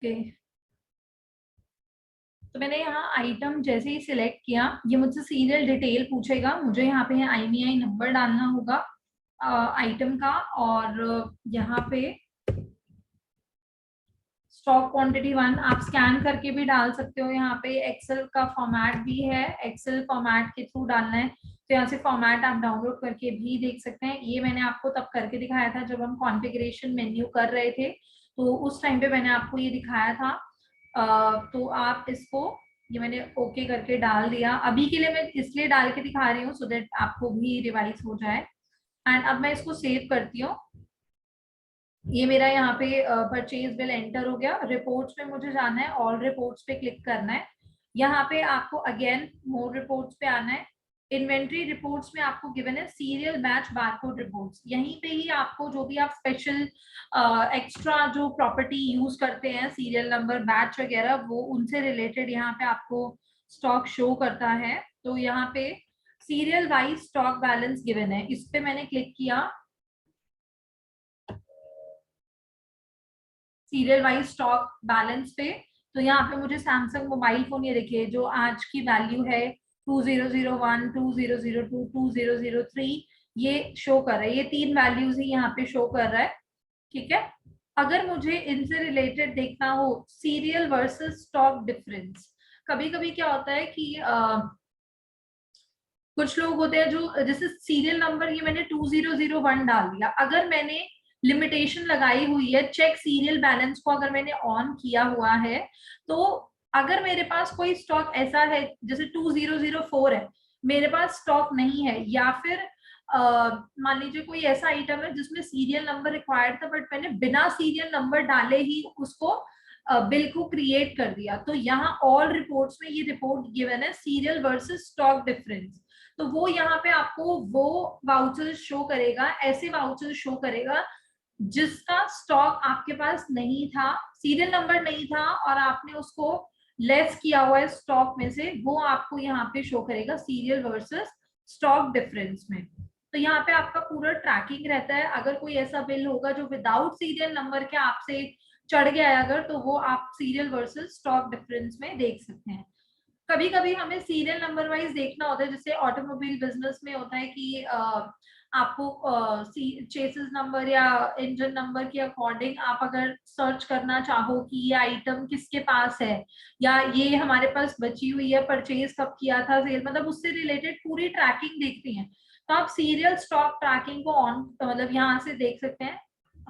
Okay, तो मैंने यहाँ आइटम जैसे ही सिलेक्ट किया, ये मुझसे सीरियल डिटेल पूछेगा, मुझे यहाँ पे IMEI नंबर डालना होगा आइटम का, और यहाँ पे स्टॉक क्वांटिटी 1 आप स्कैन करके भी डाल सकते हो। यहाँ पे एक्सेल का फॉर्मेट भी है, एक्सेल फॉर्मेट के थ्रू डालना है तो यहाँ से फॉर्मेट आप डाउनलोड करके भी देख सकते हैं। ये मैंने आपको तब करके दिखाया था जब हम कॉन्फ़िगरेशन मेन्यू कर रहे थे, तो उस टाइम पे मैंने आपको ये दिखाया था। तो आप इसको, ये मैंने ओके करके डाल दिया। अभी के लिए मैं इसलिए डाल के दिखा रही हूँ सो देट आपको भी रिवाइज हो जाए। एंड अब मैं इसको सेव करती हूँ। ये मेरा यहाँ पे परचेज बिल एंटर हो गया। रिपोर्ट्स में मुझे जाना है, ऑल रिपोर्ट्स पे क्लिक करना है। यहाँ पे आपको अगेन मोर रिपोर्ट्स पे आना है। इन्वेंट्री रिपोर्ट्स में आपको गिवन है सीरियल मैच बारकोड रिपोर्ट्स। यहीं पे ही आपको जो भी आप स्पेशल एक्स्ट्रा जो प्रॉपर्टी यूज करते हैं, सीरियल नंबर बैच वगैरह, वो उनसे रिलेटेड यहाँ पे आपको स्टॉक शो करता है। तो यहाँ पे serial wise stock balance given है, इस पे मैंने क्लिक किया। सीरियल वाइज स्टॉक बैलेंस पे, तो यहाँ पे मुझे सैमसंग मोबाइल फोन ये देखिए जो आज की वैल्यू है 2001, 2002, 2003, ये शो कर रहा है। ये तीन वैल्यूज ही यहाँ पे शो कर रहा है। ठीक है, अगर मुझे इनसे रिलेटेड देखना हो सीरियल वर्सेस स्टॉक डिफरेंस, कभी कभी क्या होता है कि कुछ लोग होते हैं जो, जैसे सीरियल नंबर ये मैंने 2001 डाल दिया, अगर मैंने लिमिटेशन लगाई हुई है चेक सीरियल बैलेंस को, अगर मैंने ऑन किया हुआ है, तो अगर मेरे पास कोई स्टॉक ऐसा है जैसे 2004 है, मेरे पास स्टॉक नहीं है, या फिर मान लीजिए कोई ऐसा आइटम है जिसमें सीरियल नंबर रिक्वायर्ड था बट मैंने बिना सीरियल नंबर डाले ही उसको बिल को क्रिएट कर दिया, तो यहाँ ऑल रिपोर्ट्स में ये रिपोर्ट गिवन है सीरियल वर्सेस स्टॉक डिफरेंस। तो वो यहाँ पे आपको वो वाउचर शो करेगा, ऐसे वाउचर शो करेगा जिसका स्टॉक आपके पास नहीं था, सीरियल नंबर नहीं था और आपने उसको लेस किया हुआ है स्टॉक में से, वो आपको यहाँ पे शो करेगा सीरियल वर्सेस स्टॉक डिफरेंस में। तो यहाँ पे आपका पूरा ट्रैकिंग रहता है। अगर कोई ऐसा बिल होगा जो विदाउट सीरियल नंबर के आपसे चढ़ गया है अगर, तो वो आप सीरियल वर्सेस स्टॉक डिफरेंस में देख सकते हैं। कभी कभी हमें सीरियल नंबर वाइज देखना होता है, जैसे ऑटोमोबाइल बिजनेस में होता है कि आपको चेसिस नंबर या इंजन नंबर के अकॉर्डिंग आप अगर सर्च करना चाहो कि ये आइटम किसके पास है, या ये हमारे पास बची हुई है, परचेज कब किया था, सेल, मतलब उससे रिलेटेड पूरी ट्रैकिंग देखती हैं, तो आप सीरियल स्टॉक ट्रैकिंग को ऑन, मतलब यहाँ से देख सकते हैं।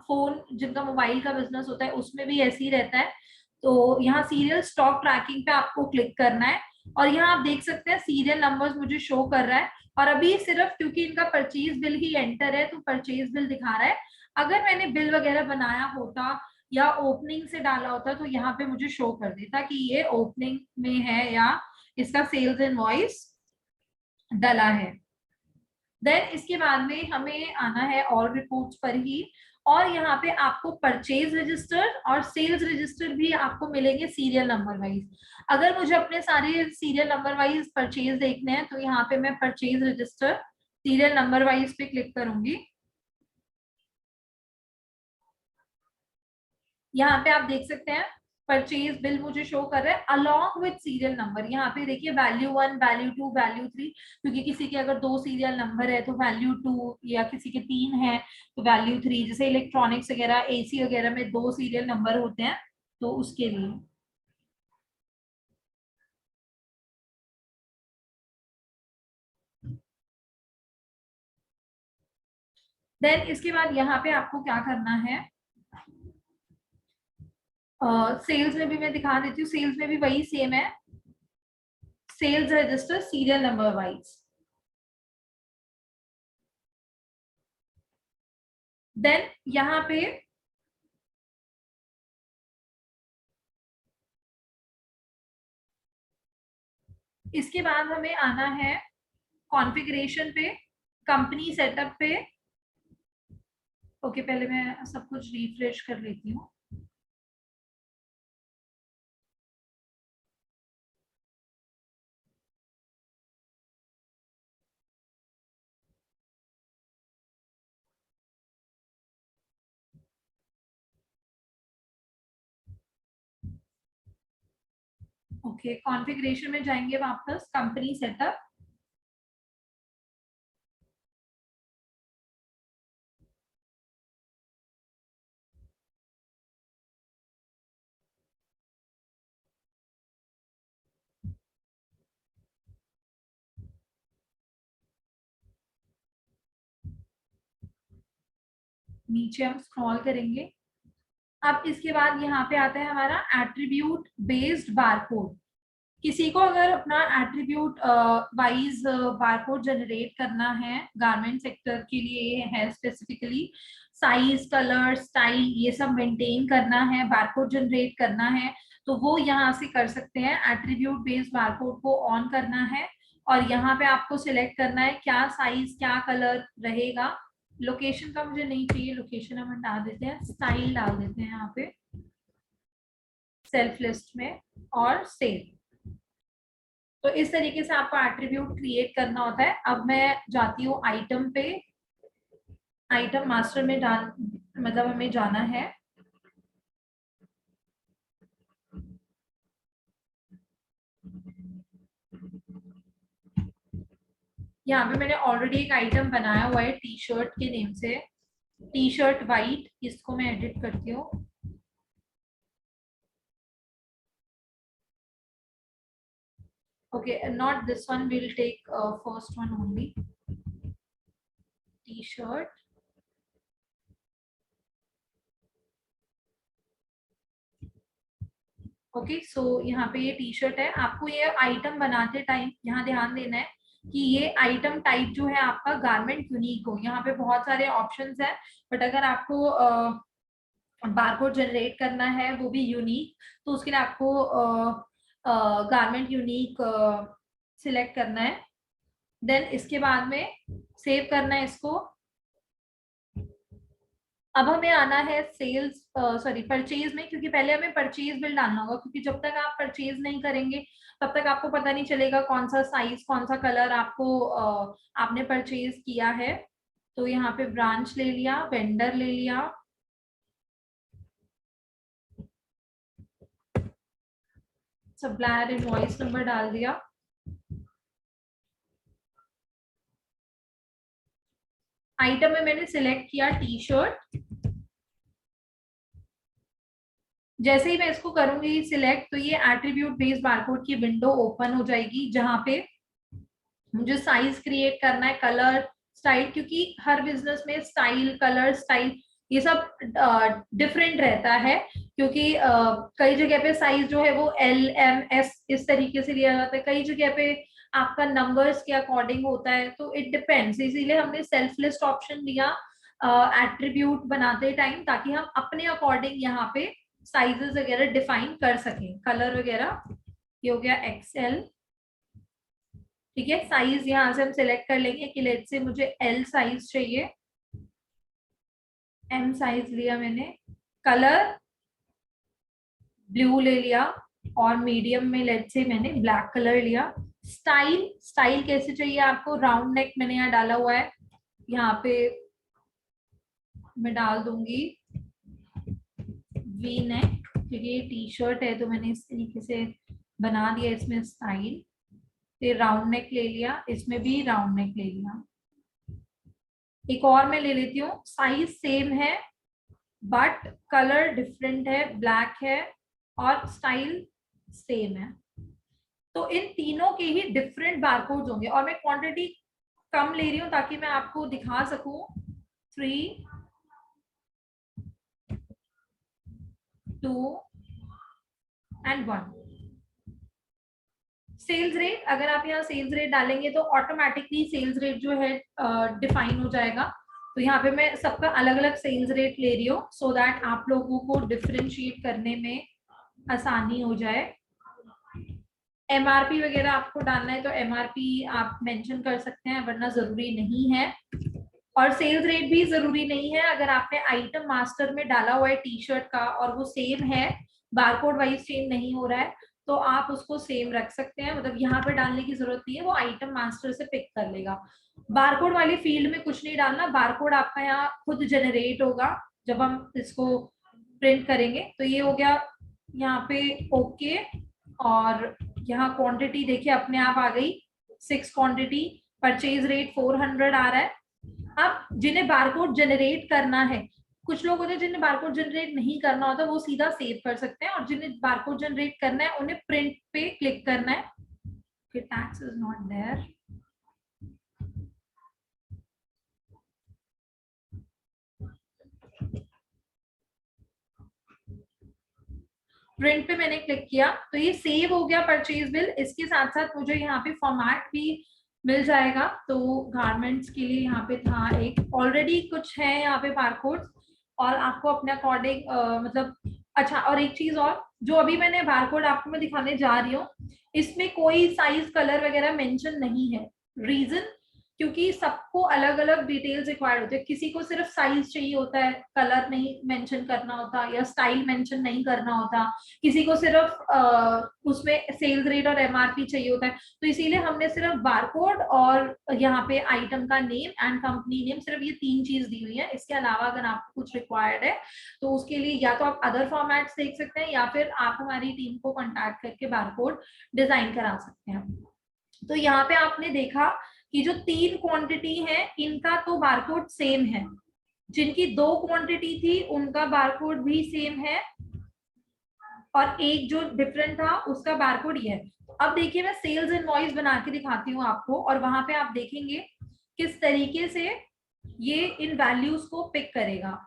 फोन जिनका मोबाइल का बिजनेस होता है उसमें भी ऐसे ही रहता है। तो यहाँ सीरियल स्टॉक ट्रैकिंग पे आपको क्लिक करना है, और यहाँ आप देख सकते हैं सीरियल नंबर्स मुझे शो कर रहा है। और अभी सिर्फ क्योंकि इनका परचेज बिल ही एंटर है तो परचेज बिल दिखा रहा है। अगर मैंने बिल वगैरह बनाया होता या ओपनिंग से डाला होता तो यहाँ पे मुझे शो कर देता कि ये ओपनिंग में है या इसका सेल्स इनवॉइस डला है। देन इसके बाद में हमें आना है ऑल रिपोर्ट्स पर ही, और यहाँ पे आपको परचेज रजिस्टर और सेल्स रजिस्टर भी आपको मिलेंगे सीरियल नंबर वाइज। अगर मुझे अपने सारे सीरियल नंबर वाइज परचेज देखने हैं तो यहाँ पे मैं purchase register serial number wise पे क्लिक करूंगी। यहाँ पे आप देख सकते हैं परचेज बिल मुझे शो कर रहा है अलॉन्ग विद सीरियल नंबर। यहाँ पे देखिए वैल्यू 1, वैल्यू 2, वैल्यू 3, क्योंकि किसी के अगर 2 सीरियल नंबर है तो वैल्यू 2, या किसी के 3 है तो वैल्यू 3। जैसे इलेक्ट्रॉनिक्स वगैरह, एसी वगैरह में 2 सीरियल नंबर होते हैं तो उसके लिए। देन इसके बाद यहाँ पे आपको क्या करना है, सेल्स में भी मैं दिखा देती हूँ, सेल्स में भी वही सेम है, sales register serial number wise. Then यहाँ पे इसके बाद हमें आना है कॉन्फ़िगरेशन पे, कंपनी सेटअप पे। ओके, पहले मैं सब कुछ रिफ्रेश कर लेती हूँ। ओके, कॉन्फ़िगरेशन में जाएंगे वापस, कंपनी सेटअप, नीचे हम स्क्रॉल करेंगे। अब इसके बाद यहाँ पे आता है हमारा एट्रीब्यूट बेस्ड बारकोड। किसी को अगर अपना एट्रीब्यूट वाइज बारकोड जनरेट करना है, गारमेंट सेक्टर के लिए है स्पेसिफिकली, साइज, कलर, स्टाइल ये सब मेंटेन करना है, बारकोड जनरेट करना है, तो वो यहाँ से कर सकते हैं। एट्रीब्यूट बेस्ड बारकोड को ऑन करना है और यहाँ पे आपको सिलेक्ट करना है क्या साइज क्या कलर रहेगा। लोकेशन का मुझे नहीं चाहिए, लोकेशन हम हटा देते हैं, स्टाइल डाल देते हैं यहाँ पे सेल्फ लिस्ट में और सेव। तो इस तरीके से आपको एट्रीब्यूट क्रिएट करना होता है। अब मैं जाती हूँ आइटम पे, आइटम मास्टर में मतलब हमें जाना है। यहाँ पे मैंने ऑलरेडी एक आइटम बनाया हुआ है टी शर्ट के नेम से, टी शर्ट वाइट, इसको मैं एडिट करती हूँ। Okay, not this one, will take first one only, T shirt. Okay, so यहाँ पे ये टी शर्ट है। आपको ये आइटम बनाते टाइम यहाँ ध्यान देना है कि ये आइटम टाइप जो है आपका गारमेंट यूनिक हो। यहाँ पे बहुत सारे ऑप्शंस हैं, बट अगर आपको बारकोड जनरेट करना है वो भी यूनिक, तो उसके लिए आपको गारमेंट यूनिक सिलेक्ट करना है। देन इसके बाद में सेव करना है इसको। अब हमें आना है सेल्स, सॉरी परचेज में, क्योंकि पहले हमें परचेज बिल डालना होगा, क्योंकि जब तक आप परचेज नहीं करेंगे तब तक आपको पता नहीं चलेगा कौन सा साइज कौन सा कलर आपको आपने परचेज किया है। तो यहाँ पे ब्रांच ले लिया, वेंडर ले लिया, सप्लायर इनवॉइस नंबर डाल दिया। आइटम में मैंने सिलेक्ट किया टी शर्ट। जैसे ही मैं इसको करूंगी सिलेक्ट, तो ये एट्रीब्यूट बेस्ड बारकोड की विंडो ओपन हो जाएगी, जहां पे मुझे साइज क्रिएट करना है, कलर, स्टाइल, क्योंकि हर बिजनेस में स्टाइल, कलर, स्टाइल ये सब डिफरेंट रहता है, क्योंकि कई जगह पे साइज जो है वो एल एम एस इस तरीके से लिया जाता है, कई जगह पे आपका नंबर्स के अकॉर्डिंग होता है, तो इट डिपेंड्स। इसीलिए हमने सेल्फ लिस्ट ऑप्शन दिया एट्रीब्यूट बनाते टाइम, ताकि हम अपने अकॉर्डिंग यहाँ पे साइजेस वगैरह डिफाइन कर सकें, कलर वगैरह। ये हो गया एक्सएल, ठीक है। साइज यहाँ से हम सिलेक्ट कर लेंगे कि लेट से मुझे एल साइज चाहिए, एम साइज लिया मैंने, कलर ब्लू ले लिया, और मीडियम में लेट से मैंने ब्लैक कलर लिया। स्टाइल, स्टाइल कैसे चाहिए आपको, राउंड नेक मैंने यहाँ डाला हुआ है, यहाँ पे मैं डाल दूंगी वी नेक, क्योंकि ये टी शर्ट है तो मैंने इस तरीके से बना दिया इसमें स्टाइल। फिर राउंड नेक ले लिया, इसमें भी राउंड नेक ले लिया। एक और मैं ले लेती हूँ, साइज सेम है बट कलर डिफरेंट है, ब्लैक है, और स्टाइल सेम है। तो इन तीनों के ही डिफरेंट बारकोड्स होंगे, और मैं क्वांटिटी कम ले रही हूँ ताकि मैं आपको दिखा सकूं। 3, 2 एंड 1। सेल्स रेट, अगर आप यहाँ सेल्स रेट डालेंगे तो ऑटोमेटिकली सेल्स रेट जो है डिफाइन हो जाएगा। तो यहाँ पे मैं सबका अलग अलग सेल्स रेट ले रही हूँ, सो दैट आप लोगों को डिफरेंशिएट करने में आसानी हो जाए। एमआरपी वगैरह आपको डालना है तो एमआरपी आप मेंशन कर सकते हैं, वरना जरूरी नहीं है। और सेल्स रेट भी जरूरी नहीं है, अगर आपने आइटम मास्टर में डाला हुआ है टी शर्ट का और वो सेम है, बारकोड वाइज चेंज नहीं हो रहा है, तो आप उसको सेम रख सकते हैं, मतलब यहाँ पे डालने की जरूरत नहीं है, वो आइटम मास्टर से पिक कर लेगा। बारकोड वाली फील्ड में कुछ नहीं डालना, बारकोड आपका यहाँ खुद जनरेट होगा जब हम इसको प्रिंट करेंगे। तो ये हो गया यहाँ पे ओके। और यहाँ क्वांटिटी देखिए अपने आप आ गई 6 क्वांटिटी, परचेज रेट 400 आ रहा है। अब जिन्हें बारकोड जनरेट करना है, कुछ लोग होते हैं जिन्हें बारकोड जनरेट नहीं करना होता, वो सीधा सेव कर सकते हैं, और जिन्हें बारकोड जनरेट करना है उन्हें प्रिंट पे क्लिक करना है। Tax is not there. Print पे मैंने क्लिक किया तो ये सेव हो गया परचेज बिल। इसके साथ साथ मुझे यहाँ पे फॉर्मेट भी मिल जाएगा। तो गारमेंट्स के लिए यहाँ पे था एक, ऑलरेडी कुछ है यहाँ पे बारकोड, और आपको अपने अकॉर्डिंग मतलब अच्छा, और एक चीज और, जो अभी मैंने बारकोड आपको मैं दिखाने जा रही हूँ, इसमें कोई साइज कलर वगैरह मेंशन नहीं है। रीजन, क्योंकि सबको अलग अलग डिटेल्स रिक्वायर्ड होते हैं। किसी को सिर्फ साइज चाहिए होता है, कलर नहीं मेंशन करना होता, या स्टाइल मेंशन नहीं करना होता। किसी को सिर्फ उसमें सेल्स रेट और एमआरपी चाहिए होता है। तो इसीलिए हमने सिर्फ बारकोड और यहाँ पे आइटम का नेम एंड कंपनी नेम, सिर्फ ये 3 चीज दी हुई है। इसके अलावा अगर आपको कुछ रिक्वायर्ड है तो उसके लिए या तो आप अदर फॉर्मेट्स देख सकते हैं, या फिर आप हमारी टीम को कॉन्टैक्ट करके बारकोड डिजाइन करा सकते हैं। तो यहाँ पे आपने देखा कि जो 3 क्वांटिटी है इनका तो बारकोड सेम है, जिनकी 2 क्वांटिटी थी उनका बारकोड भी सेम है, और एक जो डिफरेंट था उसका बारकोड ये है। अब देखिए मैं सेल्स इनवॉइस बना के दिखाती हूँ आपको, और वहां पे आप देखेंगे किस तरीके से ये इन वैल्यूज को पिक करेगा।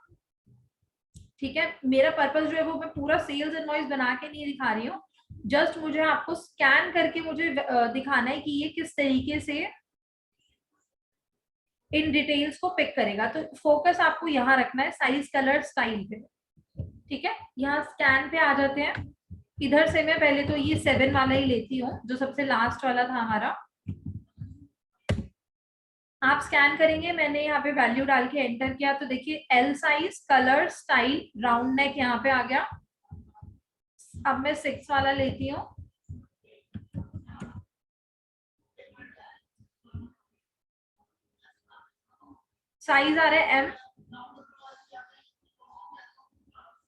ठीक है, मेरा पर्पस जो है वो मैं पूरा सेल्स इनवॉइस बना के नहीं दिखा रही हूँ, जस्ट मुझे आपको स्कैन करके मुझे दिखाना है कि ये किस तरीके से इन डिटेल्स को पिक करेगा। तो फोकस आपको यहाँ रखना है साइज कलर स्टाइल पे। ठीक है, यहाँ स्कैन पे आ जाते हैं। इधर से मैं पहले तो ये 7 वाला ही लेती हूँ, जो सबसे लास्ट वाला था हमारा। आप स्कैन करेंगे, मैंने यहाँ पे वैल्यू डाल के एंटर किया तो देखिए L size, colour, style, round neck यहाँ पे आ गया। अब मैं 6 वाला लेती हूँ। साइज आ रहा है M,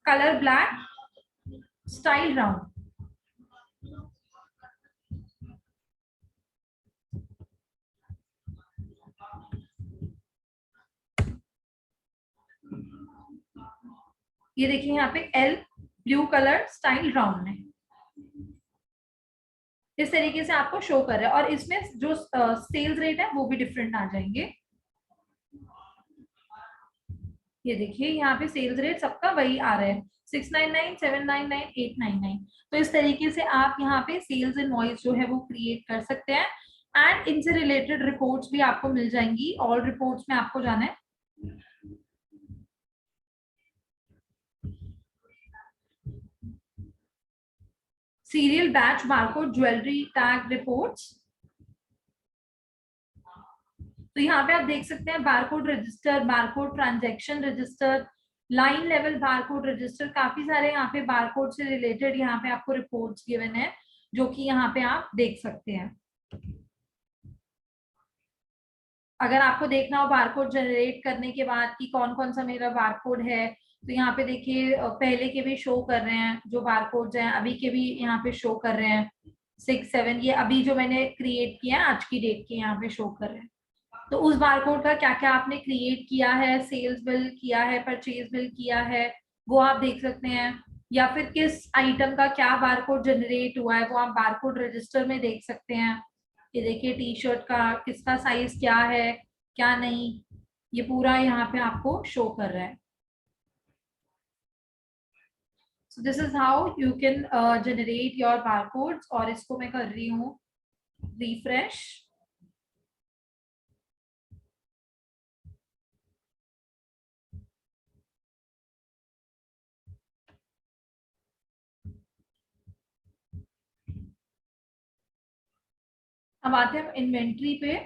colour black, style round. ये देखिए यहाँ पे L, blue colour, style round है। इस तरीके से आपको शो कर रहा है, और इसमें जो सेल्स रेट है वो भी डिफरेंट आ जाएंगे। ये देखिए यहाँ पे सेल्स रेट सबका वही आ रहा है, 699, 799, 899। तो इस तरीके से आप यहाँ पे सेल्स इनवॉइस जो है वो क्रिएट कर सकते हैं, एंड इनसे रिलेटेड रिपोर्ट्स भी आपको मिल जाएंगी। ऑल रिपोर्ट्स में आपको जाना है। Serial batch barcode jewellery tag reports. तो यहाँ पे आप देख सकते हैं barcode register, barcode transaction register, line level barcode register, काफी सारे यहाँ पे बारकोड से रिलेटेड यहाँ पे आपको रिपोर्ट्स गिवन है, जो कि यहाँ पे आप देख सकते हैं। अगर आपको देखना हो बारकोड जनरेट करने के बाद कि कौन कौन सा मेरा बारकोड है, तो यहाँ पे देखिए पहले के भी शो कर रहे हैं जो बारकोड्स हैं, अभी के भी यहाँ पे शो कर रहे हैं 6, 7। ये अभी जो मैंने क्रिएट किया है आज की डेट के यहाँ पे शो कर रहे हैं। तो उस बारकोड का क्या क्या आपने क्रिएट किया है, सेल्स बिल किया है, परचेज बिल किया है, वो आप देख सकते हैं। या फिर किस आइटम का क्या बारकोड जनरेट हुआ है वो आप बारकोड रजिस्टर में देख सकते हैं। ये देखिए टी शर्ट का किसका साइज क्या है क्या नहीं, ये पूरा यहाँ पे आपको शो कर रहा है। So this is how you can generate your barcodes, और इसको मैं कर रही हूँ रिफ्रेश। अब आते हैं इन्वेंट्री पे।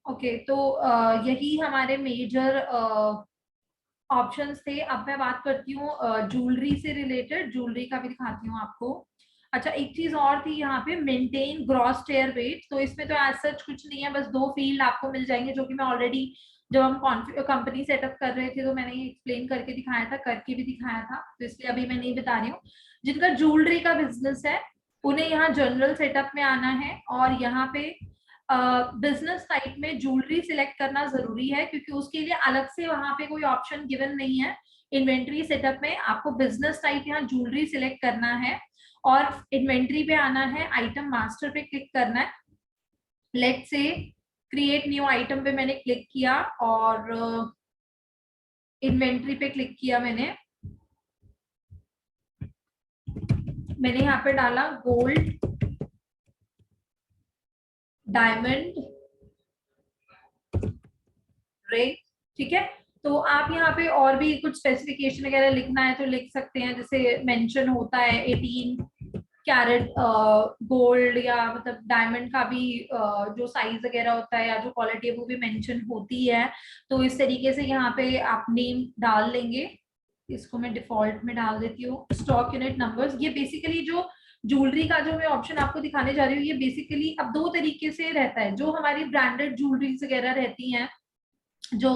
ओके, तो यही हमारे मेजर ऑप्शंस थे। अब मैं बात करती हूँ ज्वेलरी से रिलेटेड, ज्वेलरी का भी दिखाती हूँ आपको। अच्छा, एक चीज और थी यहाँ पे, मेंटेन ग्रॉस टेयर वेट। तो इसमें तो एज सच कुछ नहीं है, बस दो फील्ड आपको मिल जाएंगे, जो कि मैं ऑलरेडी जब हम कंपनी सेटअप कर रहे थे तो मैंने ये एक्सप्लेन करके दिखाया था, करके भी दिखाया था, तो इसलिए अभी मैं नहीं बता रही हूँ। जिनका ज्वेलरी का बिजनेस है उन्हें यहाँ जनरल सेटअप में आना है, और यहाँ पे बिजनेस टाइप में ज्वेलरी सिलेक्ट करना जरूरी है, क्योंकि उसके लिए अलग से वहां पे कोई ऑप्शन गिवन नहीं है। इन्वेंट्री सेटअप में आपको बिजनेस टाइप यहाँ ज्वेलरी सिलेक्ट करना है, और इन्वेंट्री पे आना है, आइटम मास्टर पे क्लिक करना है। लेट से क्रिएट न्यू आइटम पे मैंने क्लिक किया, और इन्वेंट्री पे क्लिक किया मैंने यहाँ पे डाला गोल्ड, डायमंड, रिंग। ठीक है, तो आप यहाँ पे और भी कुछ स्पेसिफिकेशन वगैरह लिखना है तो लिख सकते हैं, जैसे मेंशन होता है 18 कैरेट गोल्ड, या मतलब डायमंड का भी जो साइज वगैरह होता है या जो क्वालिटी है वो भी मेंशन होती है। तो इस तरीके से यहाँ पे आप नेम डाल लेंगे। इसको मैं डिफॉल्ट में डाल देती हूँ। स्टॉक यूनिट नंबर्स, ये बेसिकली जो ज्वेलरी का जो मैं ऑप्शन आपको दिखाने जा रही हूँ, ये बेसिकली अब दो तरीके से रहता है। जो हमारी ब्रांडेड ज्वेलरीज वगैरह रहती हैं, जो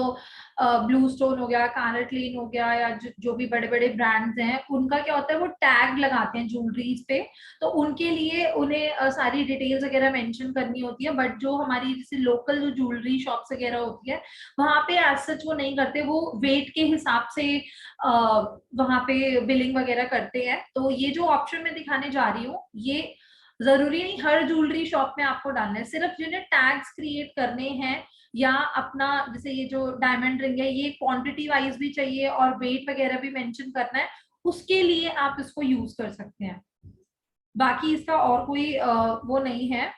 ब्लू स्टोन हो गया, कानाक्लीन हो गया, या जो भी बड़े बड़े ब्रांड्स हैं, उनका क्या होता है, वो टैग लगाते हैं ज्वेलरीज पे। तो उनके लिए उन्हें सारी डिटेल्स वगैरह मेंशन करनी होती है। बट जो हमारी जैसे लोकल जो ज्वेलरी शॉप्स वगैरह होती है, वहां पे एज सच वो नहीं करते, वो वेट के हिसाब से वहां पे बिलिंग वगैरह करते हैं। तो ये जो ऑप्शन मैं दिखाने जा रही हूँ, ये जरूरी नहीं हर ज्वेलरी शॉप में आपको डालना है। सिर्फ जिन्हें टैग्स क्रिएट करने हैं, या अपना जैसे ये जो डायमंड रिंग है, ये क्वांटिटी वाइज भी चाहिए और वेट वगैरह भी मेंशन करना है, उसके लिए आप इसको यूज कर सकते हैं। बाकी इसका और कोई वो नहीं है।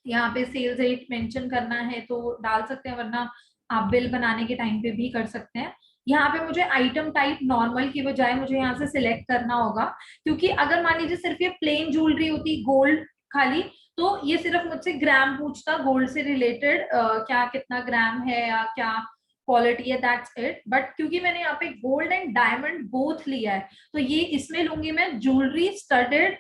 यहाँ पे सेल्स रेट मेंशन करना है तो डाल सकते हैं, वरना आप बिल बनाने के टाइम पे भी कर सकते हैं। यहाँ पे मुझे आइटम टाइप नॉर्मल की बजाय मुझे यहाँ से सिलेक्ट करना होगा, क्योंकि अगर मान लीजिए सिर्फ ये प्लेन ज्वेलरी होती, गोल्ड खाली, तो ये सिर्फ मुझसे ग्राम पूछता, गोल्ड से रिलेटेड क्या कितना ग्राम है या क्या क्वालिटी है, दैट्स इट। बट क्योंकि मैंने यहाँ पे गोल्ड एंड डायमंड बोथ लिया है, तो ये इसमें लूंगी मैं ज्वेलरी स्टडेड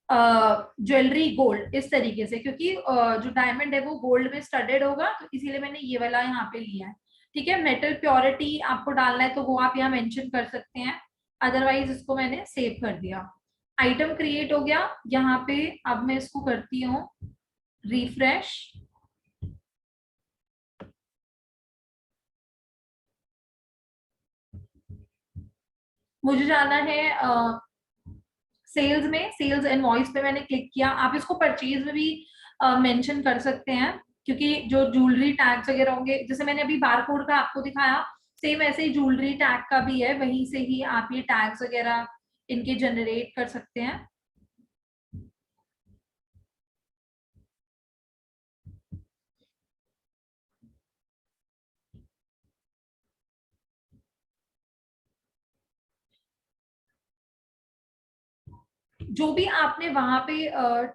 ज्वेलरी गोल्ड, इस तरीके से, क्योंकि जो डायमंड है वो गोल्ड में स्टडेड होगा, तो इसीलिए मैंने ये वाला यहाँ पे लिया है। ठीक है, मेटल प्योरिटी आपको डालना है तो वो आप यहाँ मेंशन कर सकते हैं, अदरवाइज इसको मैंने सेव कर दिया। आइटम क्रिएट हो गया यहाँ पे। अब मैं इसको करती हूँ रिफ्रेश। मुझे जाना है सेल्स में, सेल्स इनवॉइस पे मैंने क्लिक किया। आप इसको परचेज में भी मेंशन कर सकते हैं, क्योंकि जो ज्वेलरी टैग्स वगैरह होंगे, जैसे मैंने अभी बारकोड का आपको दिखाया, सेम ऐसे ही ज्वेलरी टैग का भी है, वहीं से ही आप ये टैग्स वगैरह इनके जनरेट कर सकते हैं। जो भी आपने वहां पे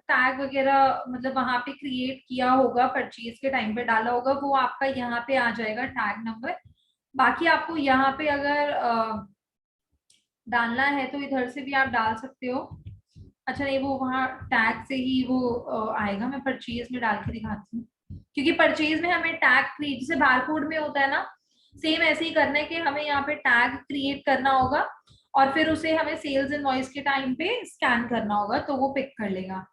टैग वगैरह मतलब वहां पे क्रिएट किया होगा, परचेज के टाइम पे डाला होगा, वो आपका यहाँ पे आ जाएगा टैग नंबर। बाकी आपको यहाँ पे अगर डालना है तो इधर से भी आप डाल सकते हो। अच्छा नहीं, वो वहाँ टैग से ही वो आएगा। मैं परचेज में डाल के दिखाती हूँ, क्योंकि परचेज में हमें टैग क्रिएट, जैसे बारकोड में होता है ना, सेम ऐसे ही करना है कि हमें यहाँ पे टैग क्रिएट करना होगा, और फिर उसे हमें सेल्स इनवॉइस के टाइम पे स्कैन करना होगा, तो वो पिक कर लेगा।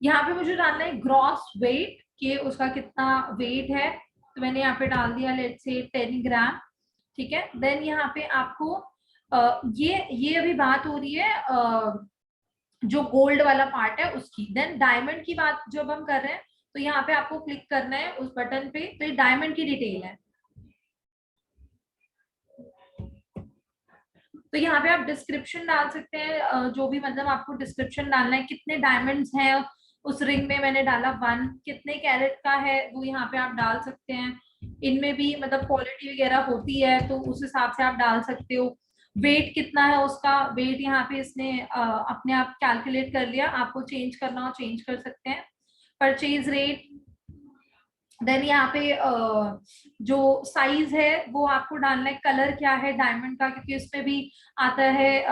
यहाँ पे मुझे डालना है ग्रॉस वेट, कि उसका कितना वेट है, तो मैंने यहाँ पे डाल दिया लेट्स से 10 ग्राम। ठीक है, देन यहाँ पे आपको ये अभी बात हो रही है जो गोल्ड वाला पार्ट है उसकी। देन डायमंड की बात जब हम कर रहे हैं, तो यहाँ पे आपको क्लिक करना है उस बटन पे, तो ये डायमंड की डिटेल है। तो यहाँ पे आप डिस्क्रिप्शन डाल सकते हैं, जो भी मतलब आपको डिस्क्रिप्शन डालना है, कितने डायमंड्स हैं उस रिंग में, मैंने डाला 1, कितने कैरेट का है वो यहाँ पे आप डाल सकते हैं। इनमें भी मतलब क्वालिटी वगैरह होती है, तो उस हिसाब से आप डाल सकते हो। वेट कितना है उसका, वेट यहाँ पे इसने अपने आप कैलकुलेट कर लिया, आपको चेंज करना हो चेंज कर सकते हैं। परचेज रेट, देन यहाँ पे जो साइज है वो आपको डालना है, कलर क्या है डायमंड का, क्योंकि इसमें भी आता है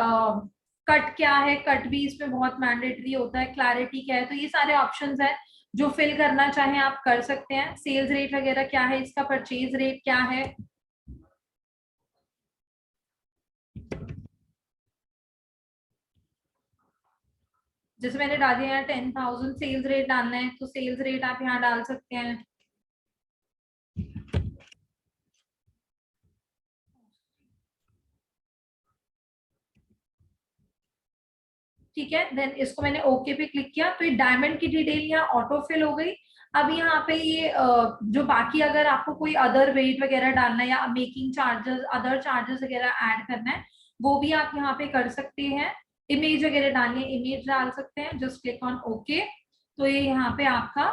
कट क्या है, कट भी इसमें बहुत मैंडेटरी होता है, क्लैरिटी क्या है, तो ये सारे ऑप्शंस हैं जो फिल करना चाहें आप कर सकते हैं। सेल्स रेट वगैरह क्या है इसका, परचेज रेट क्या है, जैसे मैंने डाल दिया है 10,000 सेल्स रेट डालना है, तो सेल्स रेट आप यहाँ डाल सकते हैं। ठीक है, देन इसको मैंने ओके पे क्लिक किया, तो ये डायमंड की डिटेल यहाँ ऑटो फिल हो गई। अब यहाँ पे ये जो बाकी अगर आपको कोई अदर वेट वगैरह डालना है या मेकिंग चार्जेस अदर चार्जेस वगैरह ऐड करना है, वो भी आप यहाँ पे कर सकते हैं। इमेज वगैरह डालनी है, इमेज डाल सकते हैं, जस्ट क्लिक ऑन ओके। तो ये यहाँ पे आपका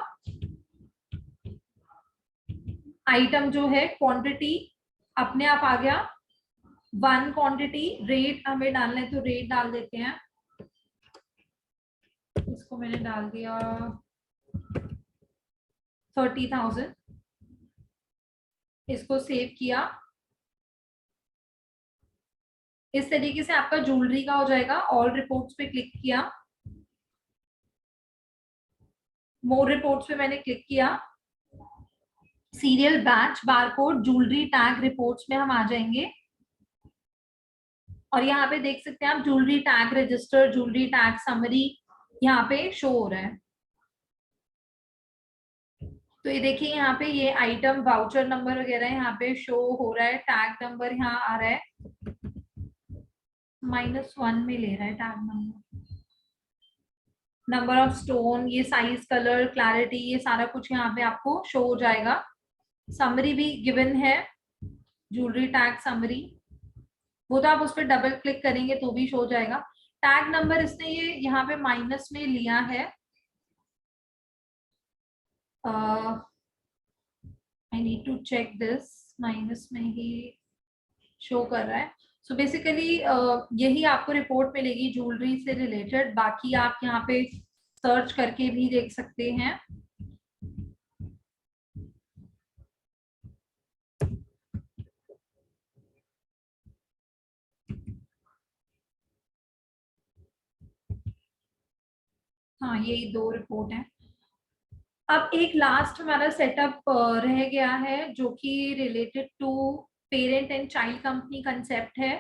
आइटम जो है क्वांटिटी अपने आप आ गया, 1 क्वांटिटी। रेट हमें डालना है तो रेट डाल देते हैं, इसको मैंने डाल दिया 30,000। इसको सेव किया, इस तरीके से आपका ज्वेलरी का हो जाएगा। ऑल रिपोर्ट्स पे क्लिक किया, मोर रिपोर्ट्स पे मैंने क्लिक किया, serial batch barcode jewellery tag reports में हम आ जाएंगे, और यहाँ पे देख सकते हैं आप jewellery tag register, jewellery tag summary यहाँ पे शो हो रहा है। तो ये देखिए यहाँ पे ये आइटम वाउचर नंबर वगैरह यहाँ पे शो हो रहा है, टैग नंबर यहाँ आ रहा है, -1 में ले रहा है tag number, number of stone, ये साइज, कलर, क्लैरिटी, ये सारा कुछ यहाँ पे आपको शो हो जाएगा। समरी भी गिवन है, ज्वेलरी टैग समरी, वो तो आप उस पर डबल क्लिक करेंगे तो भी शो हो जाएगा। टैग नंबर इसने ये यहाँ पे माइनस में लिया है, I need to check this, minus में ही शो कर रहा है। सो बेसिकली यही आपको रिपोर्ट मिलेगी ज्वेलरी से रिलेटेड, बाकी आप यहाँ पे सर्च करके भी देख सकते हैं। हाँ, यही 2 रिपोर्ट है। अब एक लास्ट हमारा सेटअप रह गया है जो कि related to parent and child company concept है,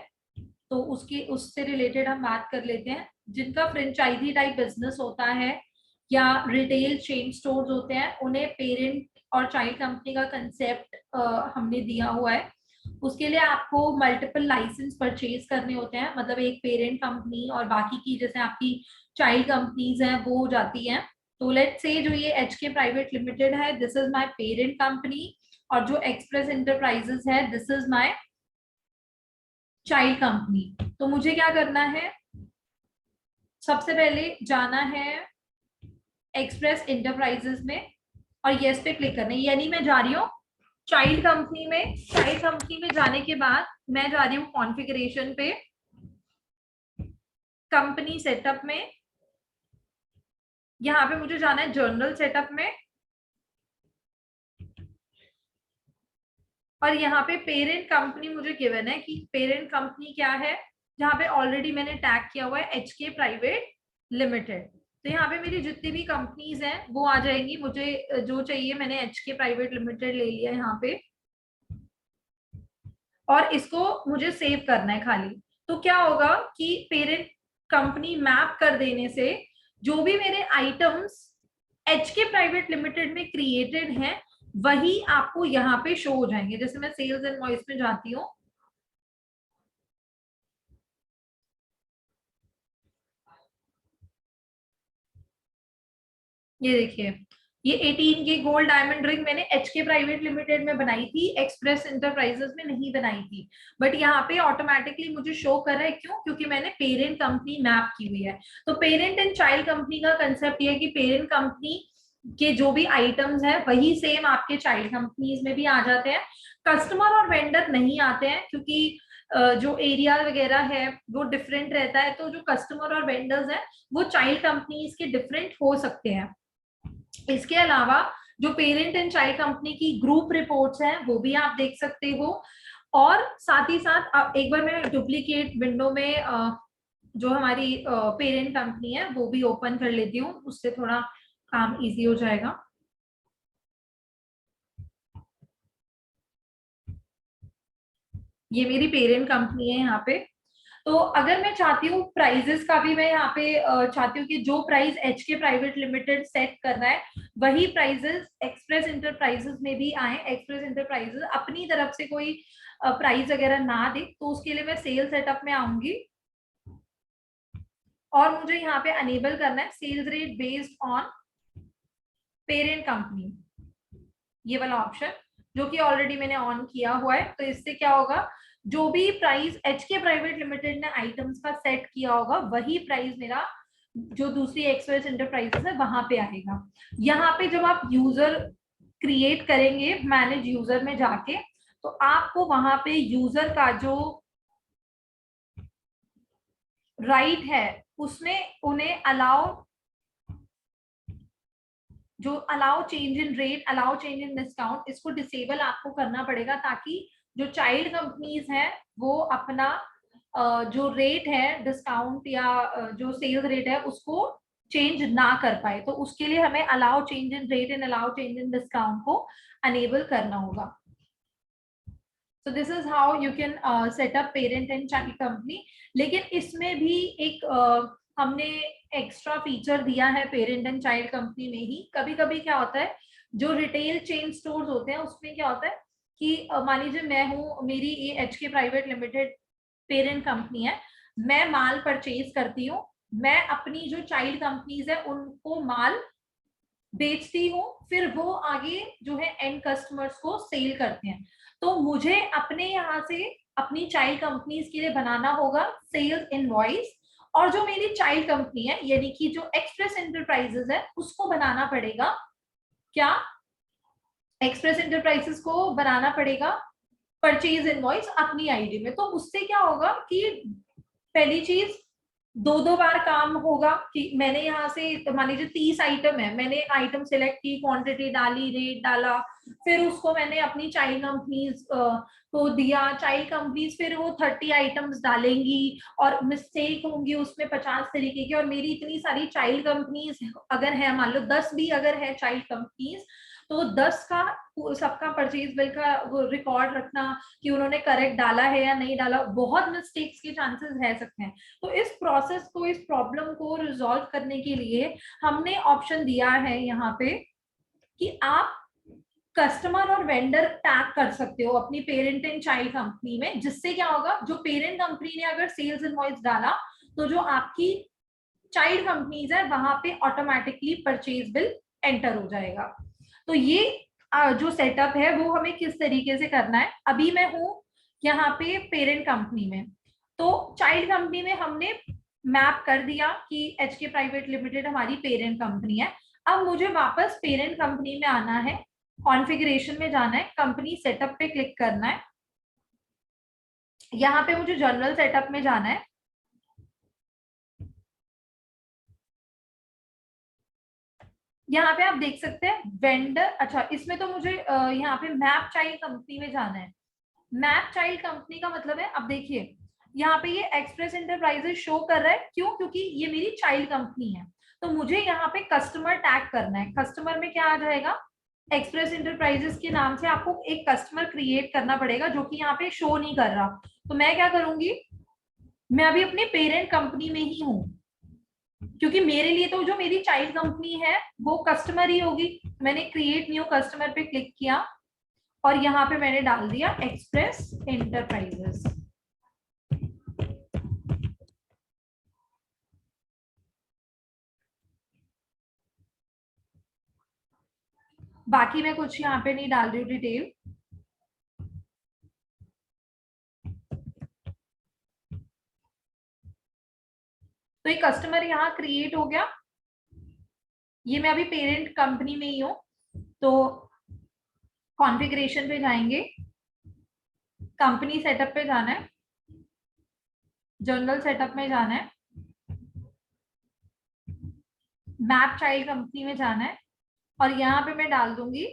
तो उसकी उससे रिलेटेड हम बात कर लेते हैं। जिनका फ्रेंचाइजी टाइप बिजनेस होता है या रिटेल चेन स्टोर्स होते हैं, उन्हें पेरेंट और चाइल्ड कंपनी का कंसेप्ट हमने दिया हुआ है। उसके लिए आपको मल्टीपल लाइसेंस परचेज करने होते हैं, मतलब एक पेरेंट कंपनी और बाकी की जैसे आपकी चाइल्ड कंपनीज हैं वो हो जाती हैं। तो लेट्स से जो ये एचके प्राइवेट लिमिटेड है, this is my parent company, और जो एक्सप्रेस इंटरप्राइजेस है, this is my child company. तो मुझे क्या करना है, सबसे पहले जाना है एक्सप्रेस इंटरप्राइजेस में और यस पे क्लिक करना है, यानी मैं जा रही हूँ चाइल्ड कंपनी में। चाइल्ड कंपनी में जाने के बाद मैं जा रही हूँ कॉन्फ़िगरेशन पे, कंपनी सेटअप में, यहाँ पे मुझे जाना है जर्नल सेटअप में, और यहाँ पे पेरेंट कंपनी मुझे गिवन है कि पेरेंट कंपनी क्या है, जहाँ पे ऑलरेडी मैंने टैग किया हुआ है एचके प्राइवेट लिमिटेड। तो यहाँ पे मेरी जितनी भी कंपनीज हैं वो आ जाएंगी, मुझे जो चाहिए मैंने एचके प्राइवेट लिमिटेड ले लिया यहाँ पे, और इसको मुझे सेव करना है खाली। तो क्या होगा कि पेरेंट कंपनी मैप कर देने से जो भी मेरे आइटम्स एचके प्राइवेट लिमिटेड में क्रिएटेड हैं वही आपको यहाँ पे शो हो जाएंगे। जैसे मैं सेल्स एंड वॉइस में जाती हूँ, ये देखिए ये 18 की गोल्ड डायमंड रिंग मैंने एचके प्राइवेट लिमिटेड में बनाई थी, एक्सप्रेस इंटरप्राइजेस में नहीं बनाई थी, बट यहाँ पे ऑटोमेटिकली मुझे शो कर रहा है। क्यों? क्योंकि मैंने पेरेंट कंपनी मैप की हुई है। तो पेरेंट एंड चाइल्ड कंपनी का कंसेप्ट ये है कि पेरेंट कंपनी के जो भी आइटम्स हैं वही सेम आपके चाइल्ड कंपनीज में भी आ जाते हैं। कस्टमर और वेंडर नहीं आते हैं क्योंकि जो एरिया वगैरह है वो डिफरेंट रहता है, तो जो कस्टमर और वेंडर्स हैं वो चाइल्ड कंपनीज के डिफरेंट हो सकते हैं। इसके अलावा जो पेरेंट एंड चाइल्ड कंपनी की ग्रुप रिपोर्ट्स हैं वो भी आप देख सकते हो। और साथ ही साथ एक बार मैं डुप्लीकेट विंडो में जो हमारी पेरेंट कंपनी है वो भी ओपन कर लेती हूँ, उससे थोड़ा काम इजी हो जाएगा। ये मेरी पेरेंट कंपनी है यहाँ पे। तो अगर मैं चाहती हूँ प्राइजेस का भी, मैं यहाँ पे चाहती हूँ कि जो price HK private limited set कर रहा है वही प्राइजेस एक्सप्रेस इंटरप्राइजेस में भी आए। एक्सप्रेस इंटरप्राइजेस अपनी तरफ से कोई प्राइस वगैरह ना दे, तो उसके लिए मैं सेल सेटअप में आऊंगी और मुझे यहाँ पे अनेबल करना है sales rate based on parent company, ये वाला ऑप्शन जो कि ऑलरेडी मैंने ऑन किया हुआ है। तो इससे क्या होगा, जो भी प्राइस एचके प्राइवेट लिमिटेड ने आइटम्स का सेट किया होगा वही प्राइस मेरा जो दूसरी एक्सप्रेस इंटरप्राइजेस है वहां पे आएगा। यहाँ पे जब आप यूजर क्रिएट करेंगे मैनेज यूजर में जाके, तो आपको वहां पे यूजर का जो राइट है उसमें उन्हें अलाउ, जो allow change in rate, allow change in discount, इसको डिसेबल आपको करना पड़ेगा ताकि जो चाइल्ड कंपनीज हैं वो अपना जो रेट है डिस्काउंट या जो सेल्स रेट है उसको चेंज ना कर पाए। तो उसके लिए हमें allow change in rate and allow change in discount को अनेबल करना होगा। So this is how you can set up parent and child company. लेकिन इसमें भी एक हमने एक्स्ट्रा फीचर दिया है पेरेंट एंड चाइल्ड कंपनी में ही। कभी कभी क्या होता है, जो रिटेल चेन स्टोर्स होते हैं उसमें क्या होता है कि मान लीजिए मैं हूँ, मेरी ये HK private limited parent company है, मैं माल परचेज करती हूँ, मैं अपनी जो चाइल्ड कंपनीज है उनको माल बेचती हूँ, फिर वो आगे जो है एंड कस्टमर्स को सेल करते हैं। तो मुझे अपने यहाँ से अपनी चाइल्ड कंपनीज के लिए बनाना होगा सेल्स इनवॉइस, और जो मेरी चाइल्ड कंपनी है यानी कि जो एक्सप्रेस इंटरप्राइजेस है उसको बनाना पड़ेगा क्या, एक्सप्रेस इंटरप्राइजेस को बनाना पड़ेगा परचेज इनवॉइस अपनी आईडी में। तो उससे क्या होगा कि पहली चीज, दो दो बार काम होगा कि मैंने यहाँ से मान लीजिए 30 आइटम है, मैंने आइटम सिलेक्ट की, क्वांटिटी डाली, रेट डाला, फिर उसको मैंने अपनी चाइल्ड कंपनीज को दिया, चाइल्ड कंपनीज फिर वो 30 आइटम्स डालेंगी और मिस्टेक होंगी उसमें 50 तरीके की, और मेरी इतनी सारी चाइल्ड कंपनीज अगर है, मान लो 10 भी अगर है चाइल्ड कंपनीज, तो 10 का सबका परचेज बिल का वो रिकॉर्ड रखना कि उन्होंने करेक्ट डाला है या नहीं डाला, बहुत मिस्टेक्स के चांसेस रह सकते हैं। तो इस प्रोसेस को, इस प्रॉब्लम को रिजॉल्व करने के लिए हमने ऑप्शन दिया है यहाँ पे कि आप कस्टमर और वेंडर टैग कर सकते हो अपनी पेरेंट एंड चाइल्ड कंपनी में, जिससे क्या होगा, जो पेरेंट कंपनी ने अगर सेल्स इनवॉइस डाला तो जो आपकी चाइल्ड कंपनीज है वहां पे ऑटोमेटिकली परचेज बिल एंटर हो जाएगा। तो ये जो सेटअप है वो हमें किस तरीके से करना है, अभी मैं हूं यहाँ पे पेरेंट कंपनी में, तो चाइल्ड कंपनी में हमने मैप कर दिया कि एचके प्राइवेट लिमिटेड हमारी पेरेंट कंपनी है। अब मुझे वापस पेरेंट कंपनी में आना है, कॉन्फ़िगरेशन में जाना है, कंपनी सेटअप पे क्लिक करना है, यहाँ पे मुझे जनरल सेटअप में जाना है। यहाँ पे आप देख सकते हैं वेंडर, अच्छा इसमें तो मुझे यहाँ पे मैप चाइल्ड कंपनी में जाना है। मैप चाइल्ड कंपनी का मतलब है, अब देखिए यहाँ पे ये एक्सप्रेस इंटरप्राइजेस शो कर रहा है, क्यों, क्योंकि ये मेरी चाइल्ड कंपनी है। तो मुझे यहाँ पे कस्टमर टैग करना है, कस्टमर में क्या आ जाएगा, एक्सप्रेस इंटरप्राइजेस के नाम से आपको एक कस्टमर क्रिएट करना पड़ेगा जो कि यहाँ पे शो नहीं कर रहा। तो मैं क्या करूंगी, मैं अभी अपनी पेरेंट कंपनी में ही हूँ, क्योंकि मेरे लिए तो जो मेरी चाइल्ड कंपनी है वो कस्टमर ही होगी। मैंने क्रिएट न्यू कस्टमर पे क्लिक किया और यहाँ पे मैंने डाल दिया एक्सप्रेस इंटरप्राइजेस। बाकी मैं कुछ यहाँ पे नहीं डाल रही हूँ डिटेल। तो ये कस्टमर यहाँ क्रिएट हो गया। ये मैं अभी पेरेंट कंपनी में ही हूँ, तो कॉन्फ़िगरेशन पे जाएंगे, कंपनी सेटअप पे जाना है, जनरल सेटअप में जाना है, मैप चाइल्ड कंपनी में जाना है, और यहाँ पे मैं डाल दूंगी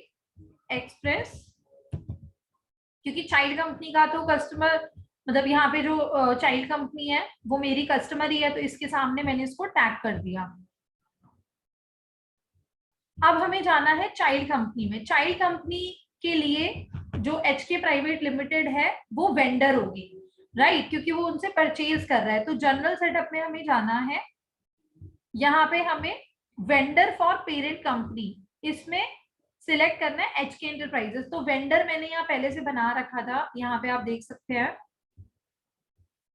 एक्सप्रेस, क्योंकि चाइल्ड कंपनी का तो कस्टमर, मतलब यहाँ पे जो चाइल्ड कंपनी है वो मेरी कस्टमर ही है, तो इसके सामने मैंने इसको टैग कर दिया। अब हमें जाना है चाइल्ड कंपनी में। चाइल्ड कंपनी के लिए जो एचके प्राइवेट लिमिटेड है वो वेंडर होगी, राइट, क्योंकि वो उनसे परचेज कर रहा है। तो जनरल सेटअप में हमें जाना है, यहाँ पे हमें वेंडर फॉर पेरेंट कंपनी, इसमें सिलेक्ट करना है एचके एंटरप्राइजेस। तो वेंडर मैंने यहाँ पहले से बना रखा था, यहाँ पे आप देख सकते हैं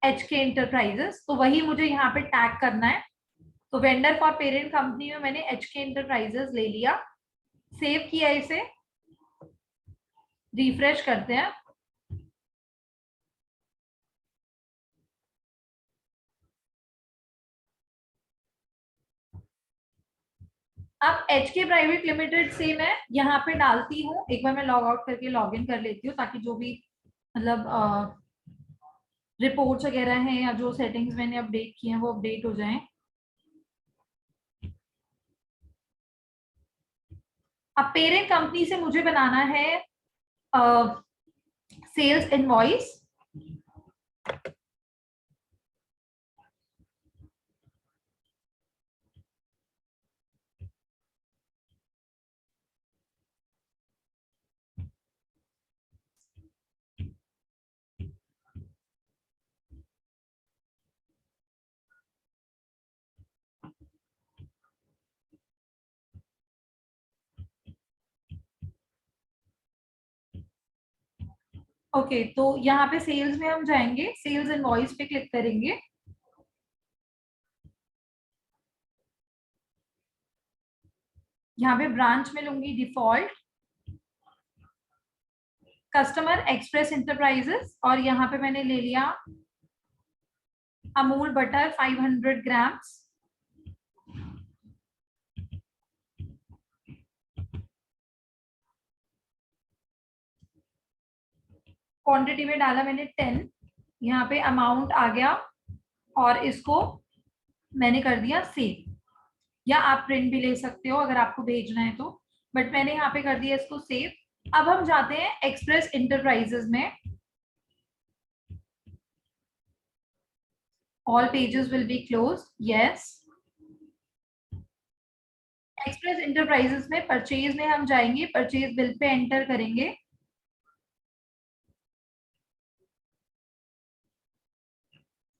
एचके एंटरप्राइजेस, तो वही मुझे यहाँ पे टैग करना है। तो वेंडर फॉर पेरेंट कंपनी में मैंने एचके एंटरप्राइजेस ले लिया, सेव किया, इसे रिफ्रेश करते हैं। अब एचके प्राइवेट लिमिटेड से मैं यहाँ पे डालती हूँ, एक बार मैं लॉग आउट करके लॉग इन कर लेती हूँ, ताकि जो भी मतलब रिपोर्ट्स वगैरह हैं या जो सेटिंग्स मैंने अपडेट किए हैं वो अपडेट हो जाएं। अब पेरेंट कंपनी से मुझे बनाना है सेल्स इनवॉइस। ओके, तो यहाँ पे सेल्स में हम जाएंगे, सेल्स इनवॉइस पे क्लिक करेंगे। यहाँ पे ब्रांच में लूंगी डिफॉल्ट, कस्टमर एक्सप्रेस इंटरप्राइजेस, और यहाँ पे मैंने ले लिया अमूल बटर 500 ग्राम्स। क्वांटिटी में डाला मैंने 10, यहाँ पे अमाउंट आ गया, और इसको मैंने कर दिया सेव, या आप प्रिंट भी ले सकते हो अगर आपको भेजना है तो, बट मैंने यहाँ पे कर दिया इसको सेव। अब हम जाते हैं एक्सप्रेस इंटरप्राइजेस में, all pages will be close, yes. Express enterprises में परचेज में हम जाएंगे, परचेज बिल पे एंटर करेंगे,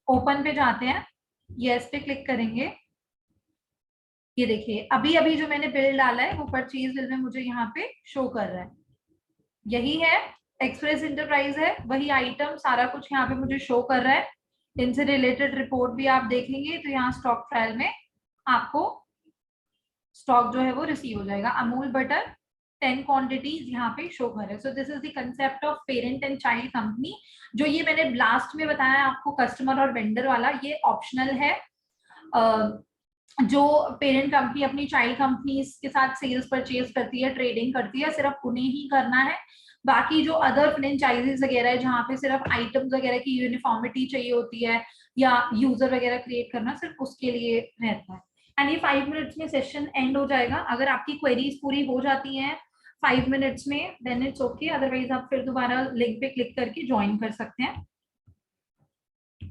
ओपन पे जाते हैं, यस पे क्लिक करेंगे। ये देखिए अभी अभी जो मैंने बिल डाला है वो परचेज बिल में मुझे यहाँ पे शो कर रहा है, यही है एक्सप्रेस इंटरप्राइज है, वही आइटम सारा कुछ यहाँ पे मुझे शो कर रहा है। इनसे रिलेटेड रिपोर्ट भी आप देखेंगे तो यहाँ स्टॉक फाइल में आपको स्टॉक जो है वो रिसीव हो जाएगा। अमूल बटर 10 क्वांटिटीज यहाँ पे शो कर रहे हैं। So this is the concept of parent and child company. जो ये मैंने लास्ट में बताया आपको कस्टमर और वेंडर वाला, ये ऑप्शनल है। जो पेरेंट कंपनी अपनी चाइल्ड कंपनी के साथ सेल्स परचेज करती है, ट्रेडिंग करती है, सिर्फ उन्हें ही करना है। बाकी जो अदर फ्रेंचाइजीज वगैरह है जहाँ पे सिर्फ आइटम्स वगैरह की यूनिफॉर्मिटी चाहिए होती है या यूजर वगैरह क्रिएट करना, सिर्फ उसके लिए रहता है। एंड ये 5 मिनट्स में सेशन एंड हो जाएगा। अगर आपकी क्वेरीज पूरी हो जाती हैं 5 मिनट्स में देन इट्स ओके, अदरवाइज आप फिर दोबारा लिंक पे क्लिक करके ज्वाइन कर सकते हैं।